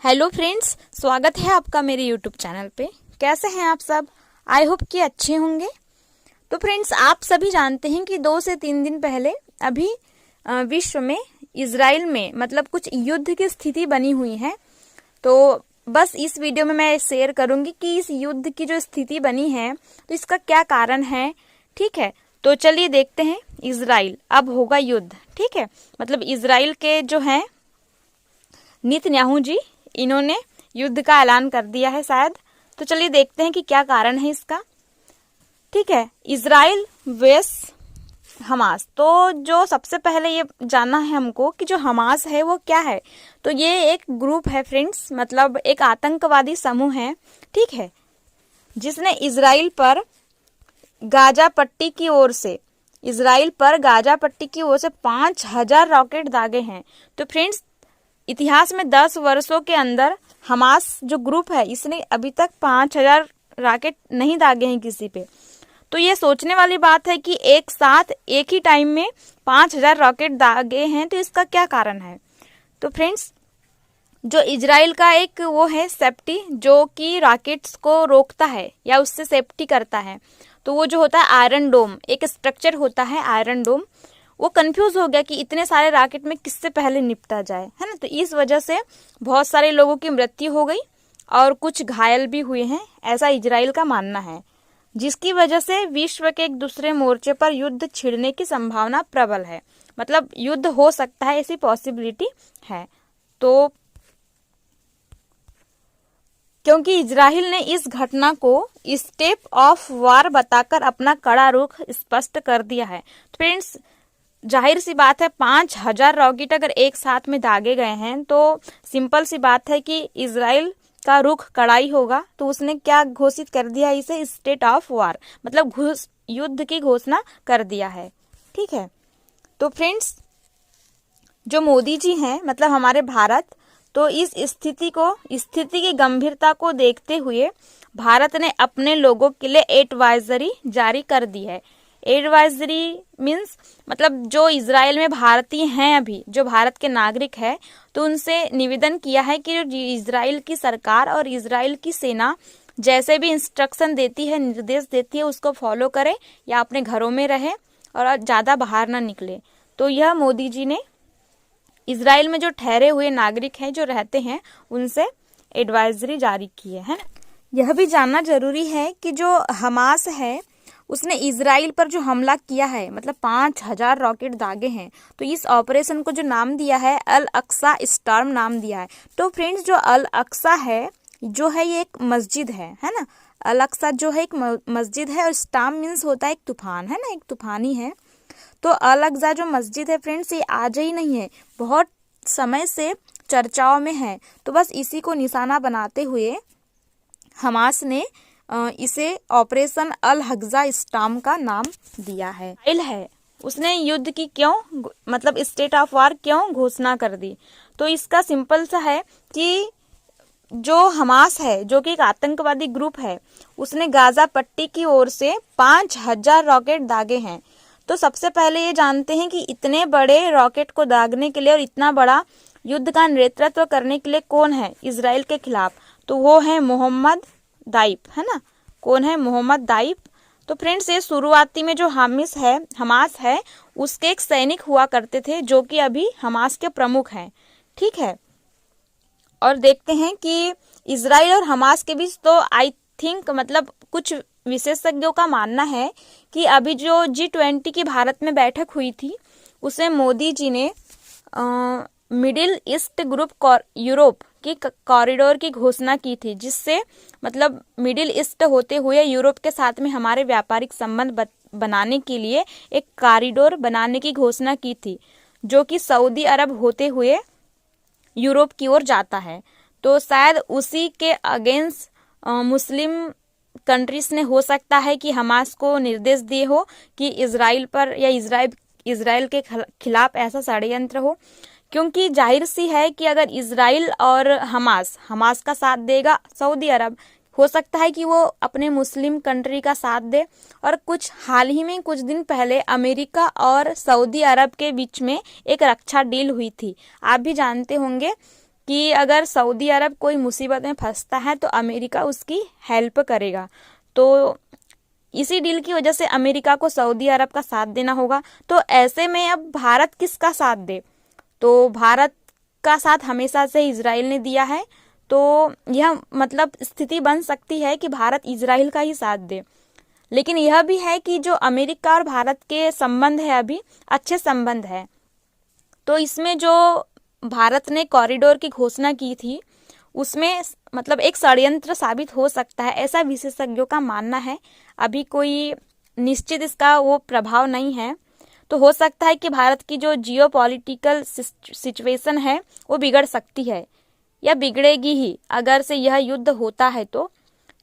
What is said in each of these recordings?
Hello friends, स्वागत है आपका मेरे यूट्यूब चैनल पे। कैसे हैं आप सब? आई होप कि अच्छे होंगे। तो फ्रेंड्स, आप सभी जानते हैं कि 2 से 3 दिन पहले अभी विश्व में इजराइल में मतलब कुछ युद्ध की स्थिति बनी हुई है। तो बस इस वीडियो में मैं शेयर करूंगी कि इस युद्ध की जो स्थिति बनी है तो इसका क्या कारण है। ठीक है, तो चलिए देखते हैं। इजराइल अब होगा युद्ध। ठीक है, मतलब इजराइल के जो हैं नेतन्याहू जी, इन्होंने युद्ध का ऐलान कर दिया है शायद। तो चलिए देखते हैं कि क्या कारण है इसका। ठीक है, इजराइल वेस हमास। तो जो सबसे पहले ये जानना है हमको कि जो हमास है वो क्या है। तो ये एक ग्रुप है फ्रेंड्स, मतलब एक आतंकवादी समूह है। ठीक है, जिसने इजराइल पर गाजा पट्टी की ओर से 5,000 रॉकेट दागे हैं। तो फ्रेंड्स, इतिहास में 10 वर्षों के अंदर हमास जो ग्रुप है इसने अभी तक 5,000 रॉकेट नहीं दागे हैं किसी पे। तो ये सोचने वाली बात है कि एक साथ एक ही टाइम में 5,000 रॉकेट दागे हैं, तो इसका क्या कारण है। तो फ्रेंड्स, जो इजराइल का एक वो है सेफ्टी, जो कि रॉकेट्स को रोकता है या उससे सेफ्टी करता है। तो वो जो होता है आयरन डोम, एक स्ट्रक्चर होता है आयरन डोम। वो कंफ्यूज हो गया कि इतने सारे रॉकेट में किससे पहले निपटा जाए, है ना। तो इस वजह से बहुत सारे लोगों की मृत्यु हो गई और कुछ घायल भी हुए हैं, ऐसा इजराइल का मानना है। जिसकी वजह से विश्व के एक दूसरे मोर्चे पर युद्ध छिड़ने की संभावना प्रबल है, मतलब युद्ध हो सकता है, ऐसी पॉसिबिलिटी है। तो क्योंकि इजराइल ने इस घटना को स्टेप ऑफ वार बताकर अपना कड़ा रुख स्पष्ट कर दिया है। फ्रेंड्स, जाहिर सी बात है 5,000 रॉकेट अगर एक साथ में दागे गए हैं तो सिंपल सी बात है कि इजराइल का रुख कड़ाई होगा। तो उसने क्या घोषित कर दिया, इसे स्टेट ऑफ वार, मतलब युद्ध की घोषणा कर दिया है। ठीक है, तो फ्रेंड्स, जो मोदी जी हैं, मतलब हमारे भारत, तो इस स्थिति की गंभीरता को देखते हुए भारत ने अपने लोगों के लिए एडवाइजरी जारी कर दी है। एडवाइजरी मीन्स मतलब जो इजराइल में भारतीय हैं, अभी जो भारत के नागरिक हैं, तो उनसे निवेदन किया है कि जो इजराइल की सरकार और इजराइल की सेना जैसे भी इंस्ट्रक्शन देती है, निर्देश देती है, उसको फॉलो करे या अपने घरों में रहे और ज़्यादा बाहर ना निकले। तो यह मोदी जी ने इजराइल में जो ठहरे हुए नागरिक हैं, जो रहते हैं, उनसे एडवाइजरी जारी की है ना। यह भी जानना जरूरी है कि जो हमास है उसने इजराइल पर जो हमला किया है, मतलब 5,000 रॉकेट दागे हैं, तो इस ऑपरेशन को जो नाम दिया है अल अक्सा स्टॉर्म नाम दिया है। तो फ्रेंड्स, जो अल अक्सा है जो है ये एक मस्जिद है ना। अल अक्सा जो है एक मस्जिद है और स्टॉर्म मीन्स होता है एक तूफान, है ना, एक तूफानी है। तो अल अक्सा जो मस्जिद है फ्रेंड्स, ये आज ही नहीं है, बहुत समय से चर्चाओं में है। तो बस इसी को निशाना बनाते हुए हमास ने इसे ऑपरेशन अल हक्जा स्टॉर्म का नाम दिया है। उसने युद्ध की क्यों, मतलब स्टेट ऑफ वार क्यों घोषणा कर दी। तो इसका सिंपल सा है कि जो हमास है, जो कि एक आतंकवादी ग्रुप है, उसने गाजा पट्टी की ओर से 5,000 रॉकेट दागे हैं। तो सबसे पहले ये जानते हैं कि इतने बड़े रॉकेट को दागने के लिए और इतना बड़ा युद्ध का नेतृत्व करने के लिए कौन है इजराइल के खिलाफ। तो वो है मोहम्मद दाइफ, है ना। कौन है? मोहम्मद दाइफ। तो फ्रेंड्स, ये शुरुआती में जो हमास है उसके एक सैनिक हुआ करते थे, जो कि अभी हमास के प्रमुख हैं। ठीक है, और देखते हैं कि इजराइल और हमास के बीच, तो आई थिंक मतलब कुछ विशेषज्ञों का मानना है कि अभी जो G20 की भारत में बैठक हुई थी, उसमें मोदी जी ने मिडिल ईस्ट ग्रुप यूरोप की कॉरिडोर की घोषणा की थी, जिससे मतलब मिडिल ईस्ट होते हुए यूरोप के साथ में हमारे व्यापारिक संबंध बनाने के लिए एक कॉरिडोर बनाने की घोषणा की थी, जो कि सऊदी अरब होते हुए यूरोप की ओर जाता है। तो शायद उसी के अगेंस्ट मुस्लिम कंट्रीज ने हो सकता है कि हमास को निर्देश दिए हो कि इजराइल पर या इजराइल के खिलाफ ऐसा षड्यंत्र हो। क्योंकि जाहिर सी है कि अगर इजराइल और हमास का साथ देगा सऊदी अरब, हो सकता है कि वो अपने मुस्लिम कंट्री का साथ दे। और हाल ही में कुछ दिन पहले अमेरिका और सऊदी अरब के बीच में एक रक्षा डील हुई थी, आप भी जानते होंगे कि अगर सऊदी अरब कोई मुसीबत में फंसता है तो अमेरिका उसकी हेल्प करेगा। तो इसी डील की वजह से अमेरिका को सऊदी अरब का साथ देना होगा। तो ऐसे में अब भारत किसका साथ दे? तो भारत का साथ हमेशा से इजराइल ने दिया है। तो यह मतलब स्थिति बन सकती है कि भारत इजराइल का ही साथ दे। लेकिन यह भी है कि जो अमेरिका और भारत के संबंध है अभी अच्छे संबंध है। तो इसमें जो भारत ने कॉरिडोर की घोषणा की थी उसमें मतलब एक षड्यंत्र साबित हो सकता है, ऐसा विशेषज्ञों का मानना है। अभी कोई निश्चित इसका वो प्रभाव नहीं है। तो हो सकता है कि भारत की जो जियोपॉलिटिकल सिचुएशन है वो बिगड़ सकती है या बिगड़ेगी ही अगर से यह युद्ध होता है तो।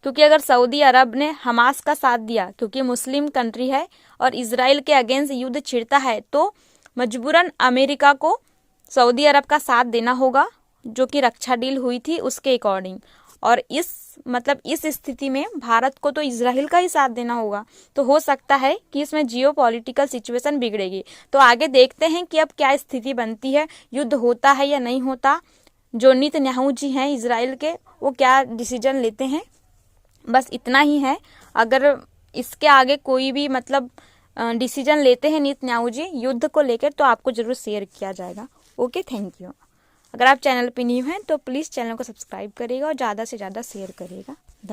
क्योंकि अगर सऊदी अरब ने हमास का साथ दिया, क्योंकि मुस्लिम कंट्री है, और इजराइल के अगेंस्ट युद्ध छिड़ता है तो मजबूरन अमेरिका को सऊदी अरब का साथ देना होगा, जो कि रक्षा डील हुई थी उसके अकॉर्डिंग। और इस स्थिति में भारत को तो इजराइल का ही साथ देना होगा। तो हो सकता है कि इसमें जियोपॉलिटिकल सिचुएशन बिगड़ेगी। तो आगे देखते हैं कि अब क्या स्थिति बनती है, युद्ध होता है या नहीं होता। जो नेतन्याहू जी हैं इजराइल के, वो क्या डिसीजन लेते हैं, बस इतना ही है। अगर इसके आगे कोई भी मतलब डिसीजन लेते हैं नेतन्याहू जी युद्ध को लेकर तो आपको जरूर शेयर किया जाएगा। Okay, thank you. अगर आप चैनल पे न्यू हैं तो प्लीज़ चैनल को सब्सक्राइब करिएगा और ज़्यादा से ज़्यादा शेयर करिएगा।